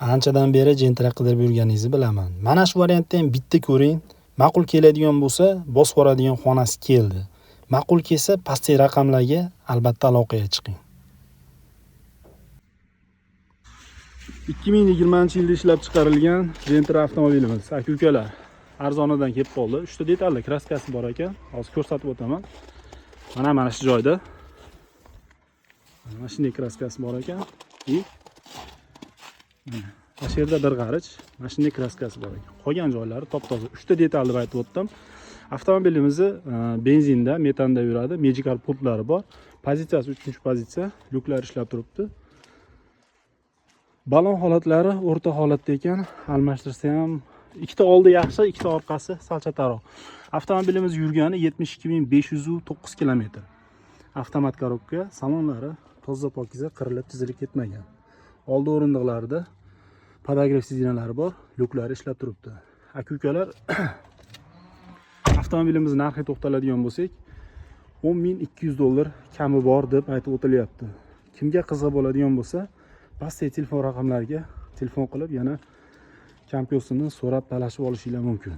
Anchadan beri Gentra qidirib yurganingizni bilaman. Mana shu variantda ham bitta ko'ring. Ma'qul keladigan bo'lsa, bosib boradigan xonasi keldi. Ma'qul kelsa, pastki raqamlarga albatta aloqaga chiqing. 2020-yilda ishlab chiqarilgan Gentra avtomobilimiz. Aka-ukalar, arzonidan kelib qoldi. 3 ta detalli kraskasi bor ekan. Hozir ko'rsatib o'taman. Mana shu joyda. Mana shunday kraskasi bor ekan. Mana shu yerda bir g'arich, mana shunday kraskasi bor ekan. Qolgan joylari top-toza. 3 ta detal deb aytib o'tdim. Avtomobilimizni benzinda, metanda yuradi. Magical pultlari bor. Pozitsiyasi 3-pozitsiya, lyuklar ishlab turibdi. Balon holatlari o'rta holatda ekan. Almashtirsa ham ikkita oldi yaxshi, ikkita orqasi sal chataroq. Avtomobilimiz yurgani 72509 km. Avtomat korobka, salonlari toza pokiza, qirilib chizilib ketmagan. Oldi o'rindiqlarida podogref sidinalari bor, lyuklari ishlab turibdi. Aka-ukalar, avtomobilimiz narxiga to'xtaladigan bo'lsak, $10.200 kami bor deb aytib o'tilyapti. Kimga qiziq bo'ladigan bo'lsa, pastdagi telefon raqamlariga telefon qilib yana kampiosini so'rab talashib olishingiz mumkin.